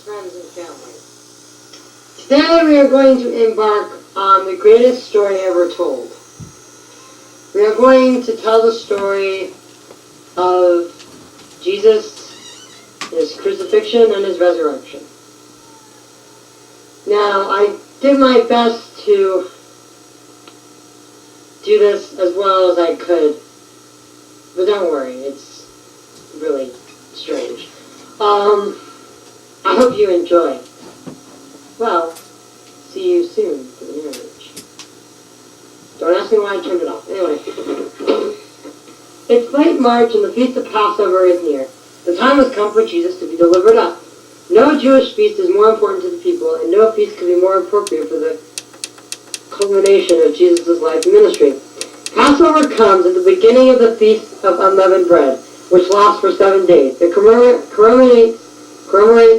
friends and family. Today we are going to embark on the greatest story ever told. We are going to tell the story of Jesus, his crucifixion, and his resurrection. Now, I did my best to do this as well as I could, but don't worry, it's really strange. I hope you enjoy. Well, see you soon for the marriage. Don't ask me why I turned it off. Anyway. It's late March and the Feast of Passover is near. The time has come for Jesus to be delivered up. No Jewish feast is more important to the people, and no feast could be more appropriate for the culmination of Jesus' life and ministry. Passover comes at the beginning of the Feast of Unleavened Bread, which lasts for 7 days. It commemorates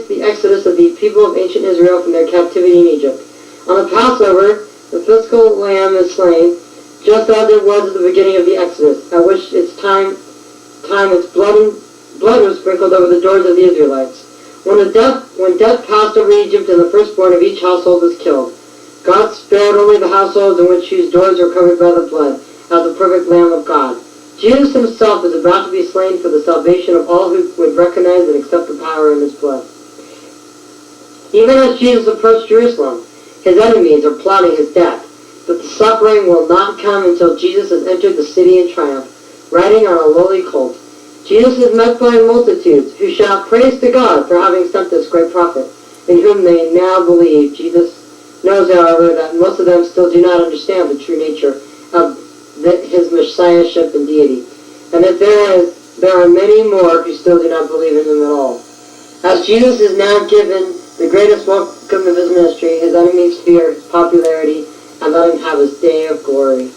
the exodus of the people of ancient Israel from their captivity in Egypt. On the Passover, the physical lamb is slain, just as it was at the beginning of the Exodus, at which its blood was sprinkled over the doors of the Israelites. When death passed over Egypt and the firstborn of each household was killed, God spared only the households in which whose doors were covered by the blood, as the perfect Lamb of God. Jesus himself is about to be slain for the salvation of all who would recognize and accept the power in his blood. Even as Jesus approached Jerusalem, his enemies are plotting his death, but the suffering will not come until Jesus has entered the city in triumph, riding on a lowly colt. Jesus is met by multitudes, who shout praise to God for having sent this great prophet, in whom they now believe. Jesus knows, however, that most of them still do not understand the true nature of his messiahship and deity, and that there are many more who still do not believe in him at all. As Jesus is now given the greatest welcome of his ministry, his enemies fear his popularity and let him have his day of glory.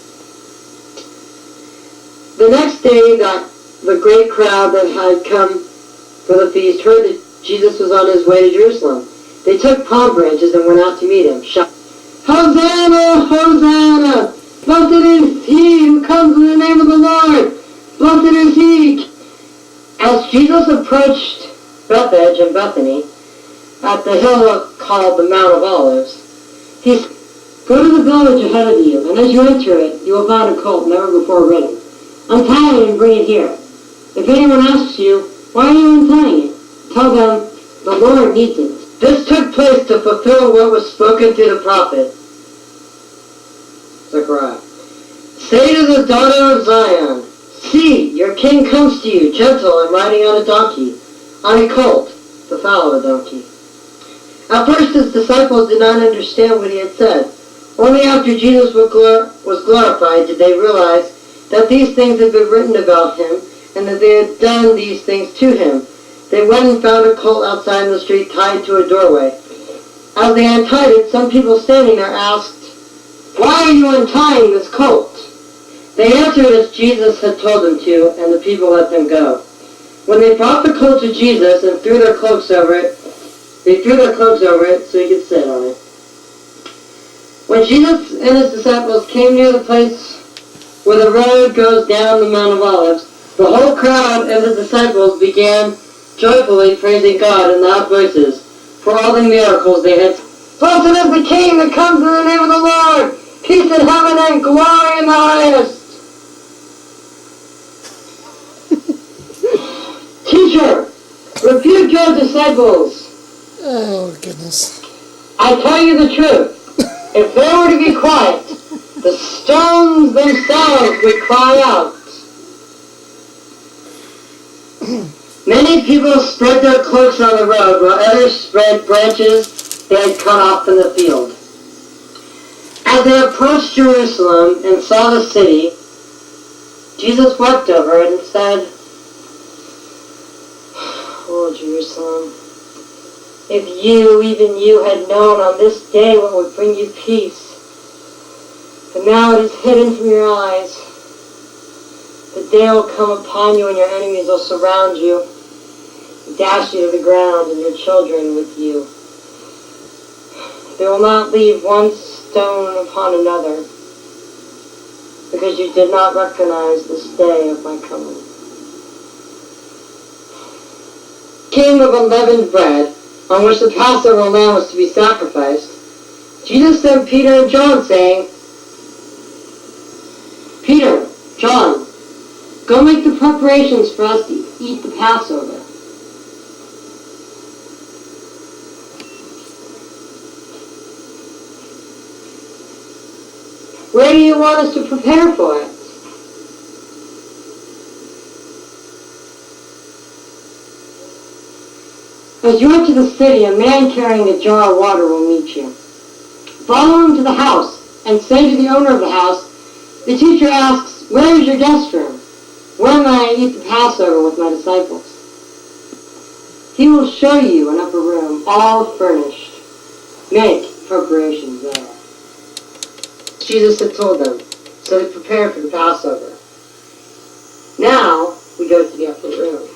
The next day, that the great crowd that had come for the feast heard that Jesus was on his way to Jerusalem. They took palm branches and went out to meet him, shouting, "Hosanna! Hosanna! Blessed is he who comes in the name of the Lord! Blessed is he!" As Jesus approached Bethphage and Bethany, at the hill called the Mount of Olives, he said, "Go to the village ahead of you, and as you enter it, you will find a colt never before ridden. Untie it and bring it here. If anyone asks you, 'Why are you untying it?' tell them, 'The Lord needs it.'" This took place to fulfill what was spoken through the prophet Zechariah. "Say to the daughter of Zion, 'See, your king comes to you, gentle and riding on a donkey, on a colt, the foal of a donkey.'" At first his disciples did not understand what he had said. Only after Jesus was glorified did they realize that these things had been written about him, and that they had done these things to him. They went and found a colt outside in the street tied to a doorway. As they untied it, some people standing there asked, "Why are you untying this colt?" They answered as Jesus had told them to, and the people let them go. When they brought the colt to Jesus and threw their cloaks over it so he could sit on it. When Jesus and his disciples came near the place where the road goes down the Mount of Olives, the whole crowd and the disciples began joyfully praising God in loud voices for all the miracles they had seen. "Blessed is the King that comes in the name of the Lord! Peace in heaven and glory in the highest!" "Teacher, rebuke your disciples." Oh, goodness. "I tell you the truth. If they were to be quiet, the stones themselves would cry out." Many people spread their cloaks on the road, while others spread branches they had cut off in the field. As they approached Jerusalem and saw the city, Jesus wept over it and said, "Oh, Jerusalem, if you, even you, had known on this day what would bring you peace. But now it is hidden from your eyes. The day will come upon you and your enemies will surround you, dash you to the ground and your children with you. They will not leave one stone upon another, because you did not recognize this day of my coming." King of unleavened bread, on which the Passover lamb was to be sacrificed, Jesus sent Peter and John, saying, Peter, John, go make the preparations for us to eat the Passover. Where do you want us to prepare for it? As you enter the city, a man carrying a jar of water will meet you. Follow him to the house and say to the owner of the house, the teacher asks, where is your guest room? Where may I eat the Passover with my disciples? He will show you an upper room, all furnished. Make preparations there. Jesus had told them, so they prepared for the Passover. Now, we go to the upper room.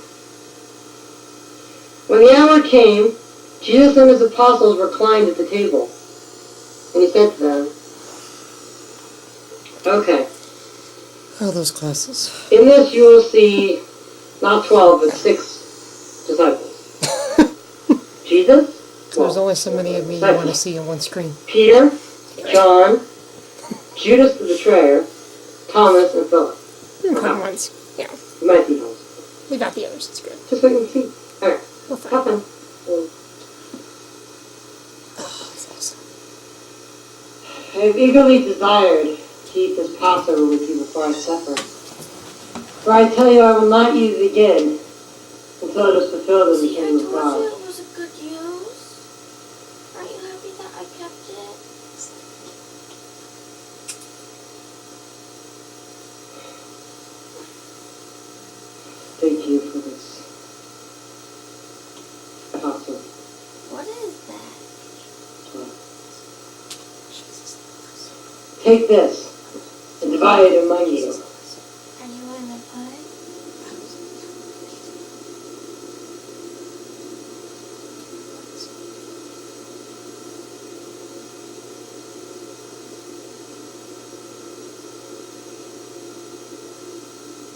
When the hour came, Jesus and his apostles reclined at the table. And he said to them, okay. Oh, those classes. In this you will see not 12, but 6 disciples. Jesus? There's only so many of me you want to see on one screen. Peter, John, Judas the betrayer, Thomas, and Philip. Common ones. Yeah. You might see those. We got the others. It's good. Just wait and see. Alright. We'll find Have fun. Oh, that's awesome. I have eagerly desired to eat this Passover with you before I suffer. For I tell you, I will not eat it again until it is fulfilled in the kingdom of I told you God. it was a good use. Aren't you happy that I kept it? Thank you for this Passover. What is that? Take this and divide it among you. Are you in the pie?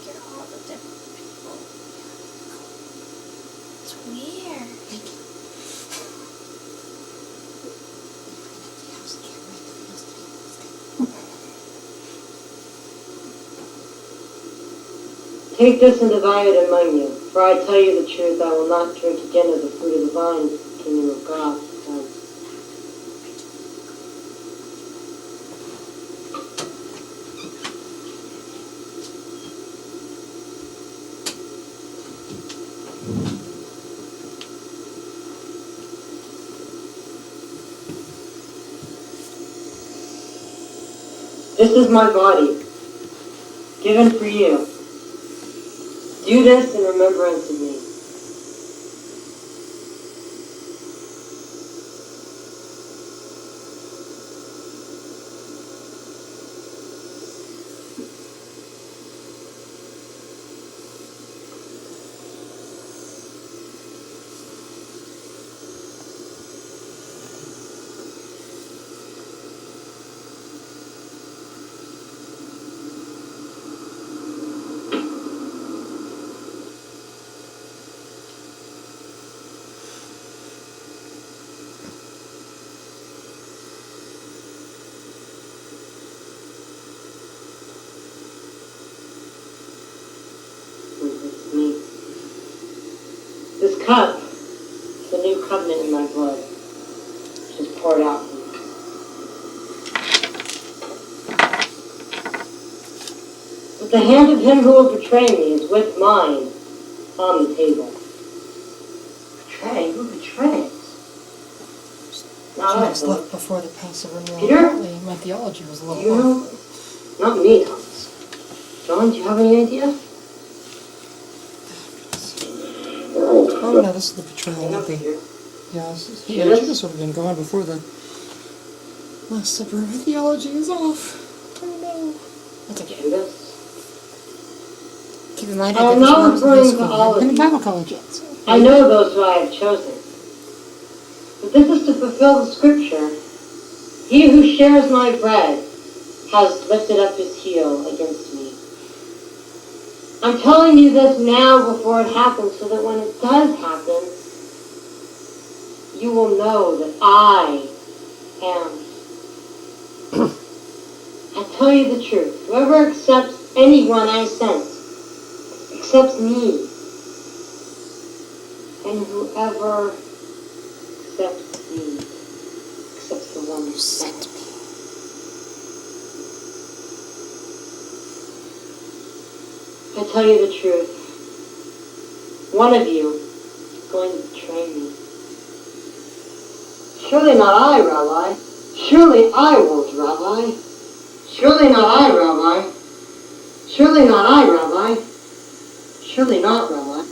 Get all the different people. It's weird. Take this and divide it among you. For I tell you the truth, I will not drink again of the fruit of the vine in the kingdom of God. This is my body, given for you. Do this in remembrance of me. This cup is the new covenant in my blood, which is poured out for you. But the hand of him who will betray me is with mine on the table. Betray? Who betrays? Not Thomas us. left before the Passover meal. Peter? Apparently, my theology was a Do little you know? off. Not me, Thomas. John, do you have any idea? Oh no, this is the betrayal. No, Not the, Peter. yeah, Judas Judas? would have been gone before the Last Supper. My theology is off. Oh no. That's okay. Judas? Keep in mind, I I am did this not when I was in high referring to school. all I haven't of been in you. Bible college yet. So. I know those who I have chosen. But this is to fulfill the scripture. He who shares my bread has lifted up his heel against me. I'm telling you this now before it happens, so that when it does happen, you will know that I am. I tell you the truth. Whoever accepts anyone I sent accepts me. And whoever accepts me accepts the one who sent me. I tell you the truth. One of you is going to betray me. Surely not I, Rabbi. Surely I won't, Rabbi. Surely not I, Rabbi. Surely not I, Rabbi. Surely not, Rabbi.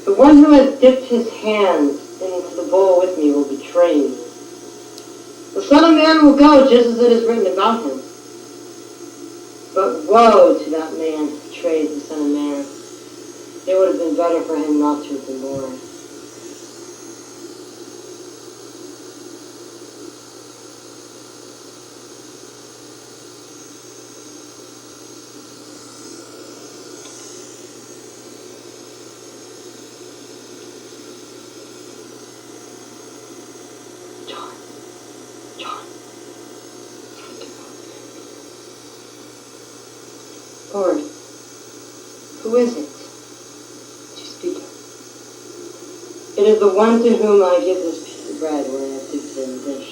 The one who has dipped his hand into the bowl with me will betray me. The Son of Man will go just as it is written about him. But woe to that man who betrays the Son of Man. It would have been better for him not to have been born. Lord, who is it that you speak of? It is the one to whom I give this piece of bread when I have dipped it in the dish.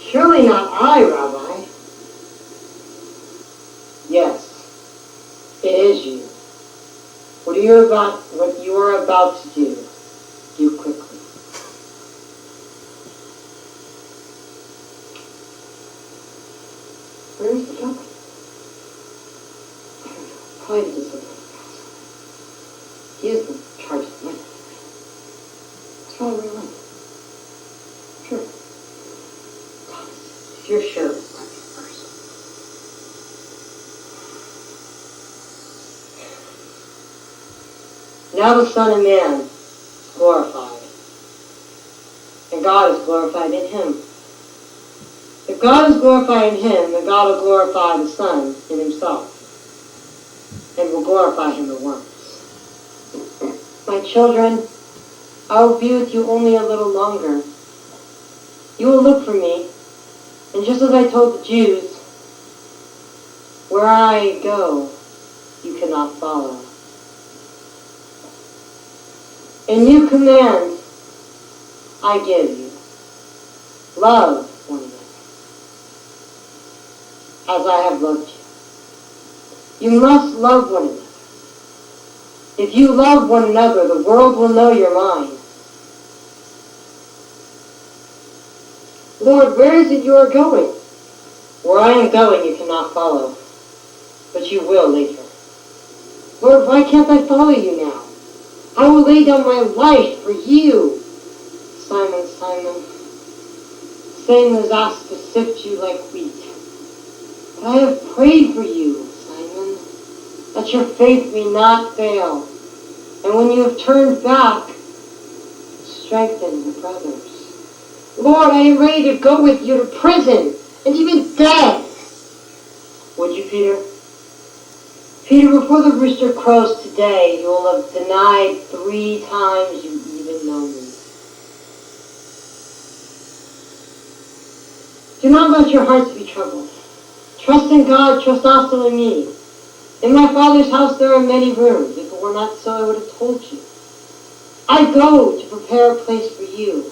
Surely not I, Rabbi. Yes, it is you. What you are about to do quickly. Where is he going? I don't know. Probably to something. He is in charge of the money. That's probably where he went. Sure. Thomas, if you're sure, let me first. Now the Son of Man is glorified, and God is glorified in him. If God is glorified in him, then God will glorify the Son in himself, and will glorify him at once. My children, I will be with you only a little longer. You will look for me, and just as I told the Jews, where I go, you cannot follow. A new command I give you. Love one another as I have loved you. You must love one another. If you love one another, the world will know you're mine. Lord, where is it you are going? Where I am going you cannot follow, but you will later. Lord, why can't I follow you now? I will lay down my life for you. Simon, Simon, Satan has asked to sift you like wheat. But I have prayed for you, Simon, that your faith may not fail. And when you have turned back, strengthen the brothers. Lord, I am ready to go with you to prison and even death. Would you, Peter? Peter, before the rooster crows today, you will have denied 3 times you even know me. Do not let your hearts be troubled. Trust in God, trust also in me. In my Father's house there are many rooms. If it were not so, I would have told you. I go to prepare a place for you.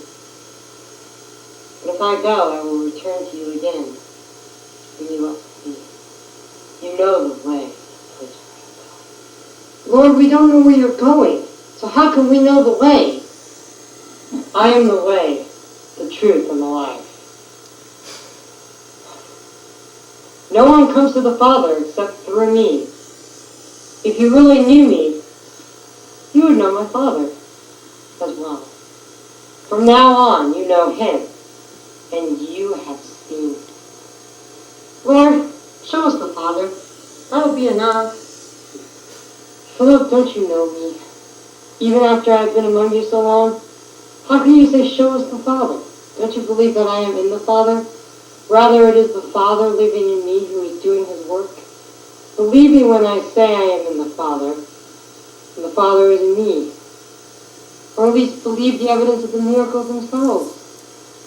And if I go, I will return to you again. And you will see. You know the way. Lord, we don't know where you're going, so how can we know the way? I am the way, the truth, and the life. No one comes to the Father except through me. If you really knew me, you would know my Father as well. From now on, you know him, and you have seen him. Lord, show us the Father. That'll be enough. Philip, don't you know me? Even after I've been among you so long? How can you say, show us the Father? Don't you believe that I am in the Father, Rather, it is the Father living in me who is doing his work. Believe me when I say I am in the Father, and the Father is in me. Or at least believe the evidence of the miracles themselves.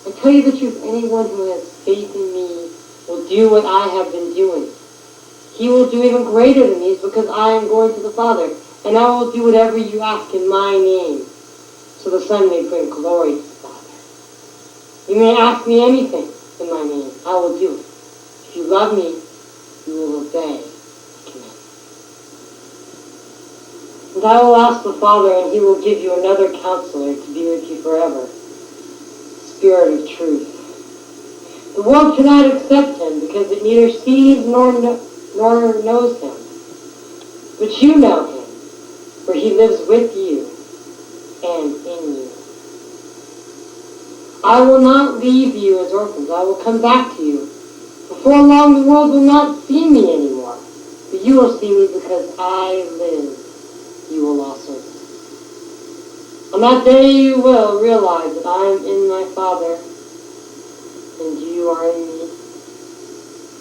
I tell you the truth, anyone who has faith in me will do what I have been doing. He will do even greater than these because I am going to the Father, and I will do whatever you ask in my name, so the Son may bring glory to the Father. You may ask me anything in my name, I will do it. If you love me, you will obey my commandments. And I will ask the Father, and he will give you another counselor to be with you forever, Spirit of truth. The world cannot accept him because it neither sees nor knows him. But you know him, for he lives with you and in you. I will not leave you as orphans. I will come back to you. Before long the world will not see me anymore, but you will see me because I live. You will also live. On that day you will realize that I am in my Father, and you are in me,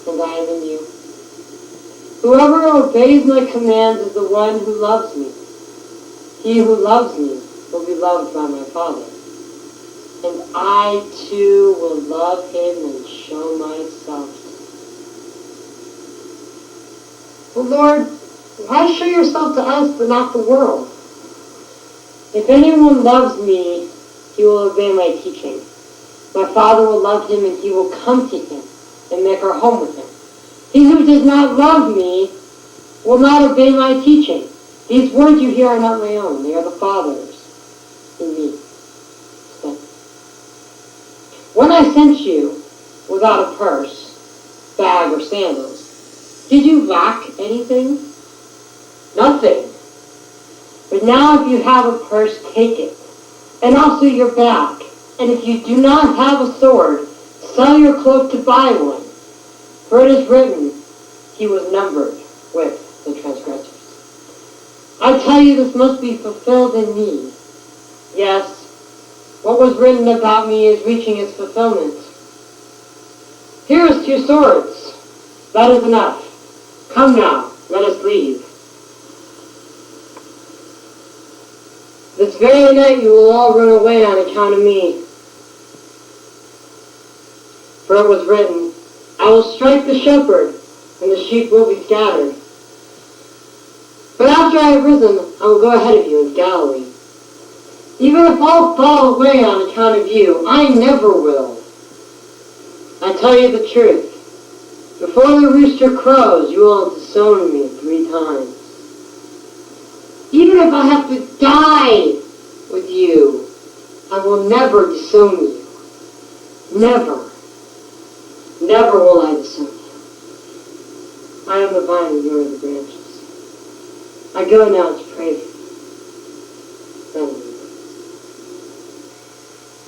and I am in you. Whoever obeys my commands is the one who loves me. He who loves me will be loved by my Father. And I too will love him and show myself to him. Well, Lord, why show yourself to us but not the world? If anyone loves me, he will obey my teaching. My Father will love him, and he will come to him and make our home with him. He who does not love me will not obey my teaching. These words you hear are not my own. They are the Father's in me. When I sent you without a purse, bag, or sandals, did you lack anything? Nothing. But now if you have a purse, take it, and also your bag. And if you do not have a sword, sell your cloak to buy one. For it is written, he was numbered with the transgressors. I tell you, this must be fulfilled in me. Yes, what was written about me is reaching its fulfillment. Here is 2 swords. That is enough. Come now, let us leave. This very night you will all run away on account of me. For it was written, I will strike the shepherd, and the sheep will be scattered. But after I have risen, I will go ahead of you in Galilee. Even if all fall away on account of you, I never will. I tell you the truth. Before the rooster crows, you will disown me 3 times. Even if I have to die with you, I will never disown you. Never. Never will I disown you. I am the vine and you are the branches. I go now to pray for you.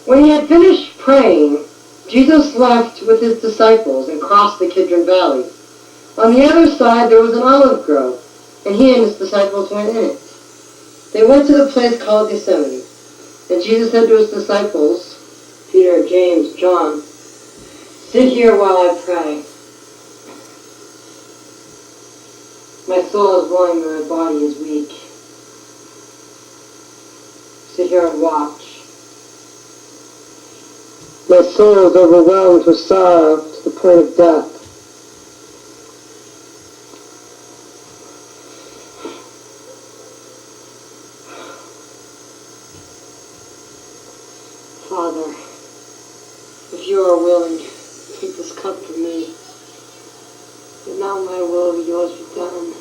When he had finished praying, Jesus left with his disciples and crossed the Kidron Valley. On the other side there was an olive grove, and he and his disciples went in it. They went to the place called Gethsemane, and Jesus said to his disciples, Peter, James, John, sit here while I pray. My soul is willing, but my body is weak. Sit here and watch. My soul is overwhelmed with sorrow to the point of death. Father, if you are willing, take this cup from me. But not my will, but yours be done.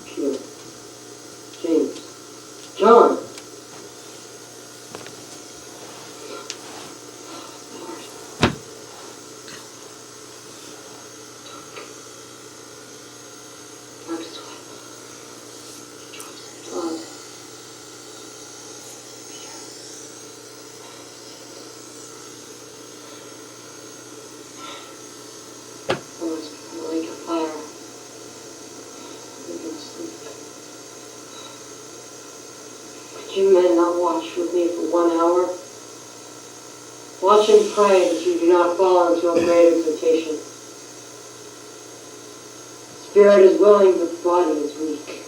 Peter, James, John. with me for 1 hour? Watch and pray that you do not fall into a great temptation. Spirit is willing, but the body is weak.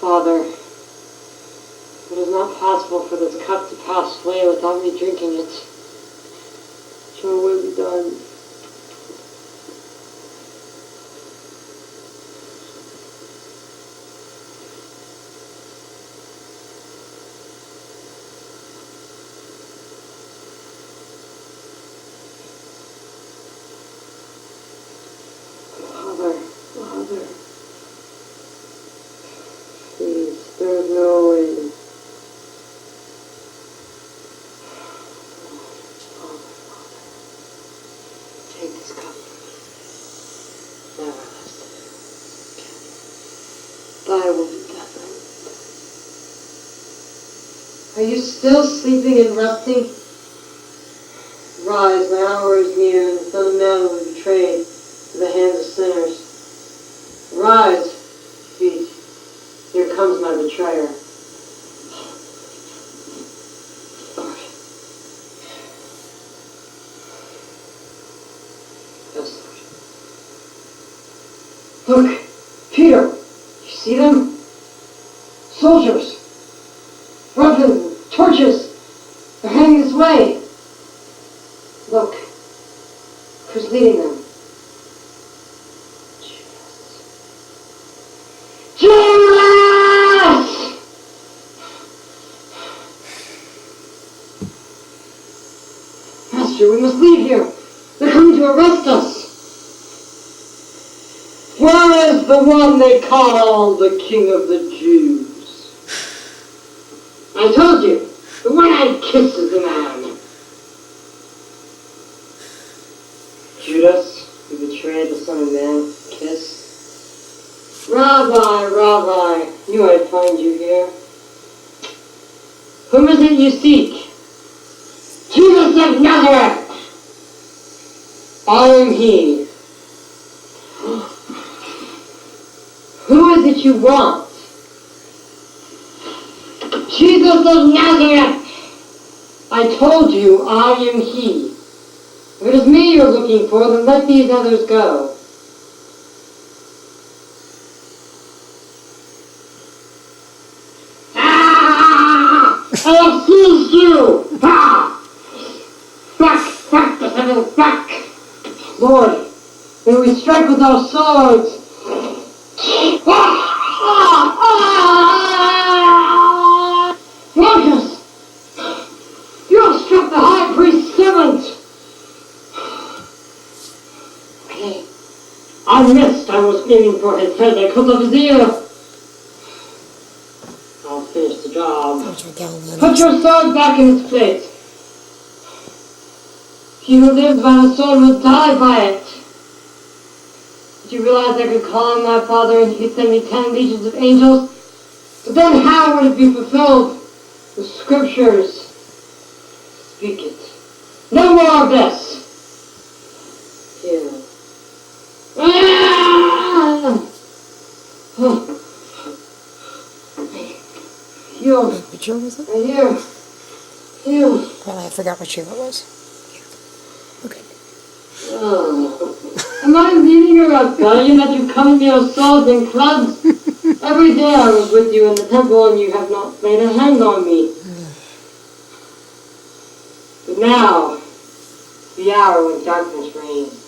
Father, it is not possible for this cup to pass away without me drinking it. Your will be done. Father, please, there's no way. Father, take this cup from me. Nevertheless, thy will be done. Are you still sleeping and resting? Rise, my hour is near, and the Son of Man will be betrayed to the hands of sinners. Rise, feet. Here comes my betrayer. Yes, Lord. Look, Peter, you see them? Soldiers, weapons, torches. They're heading this way. Look, who's leading them? Judas! Master, we must leave here. They're coming to arrest us. Where is the one they call the King of the Jews? I told you, the one-eyed kisses the man. Judas, who betrayed the Son of Man, kiss. Rabbi, knew I'd find you here. Whom is it you seek? Jesus of Nazareth! I am he. Who is it you want? Jesus of Nazareth! I told you I am he. If it is me you're looking for, then let these others go. I have seized you! Ha! Back, the heavens, back! Lord, may we strike with our swords! Marcus! You have struck the high priest's servant! Okay. I missed. I was aiming for his head. I cut off his ear. I'll finish the job. Put your sword back in its place. He who lives by the sword will die by it. Did you realize I could call on my Father and he could send me 10 legions of angels? But then how would it be fulfilled? The scriptures speak it. No more of this. Here. Heal. What year was it? Here. Heal. Probably I forgot what year it was. Okay. Am I leading a rebellion that you come to me with swords and clubs? Every day I was with you in the temple and you have not laid a hand on me. But now, the hour when darkness reigns.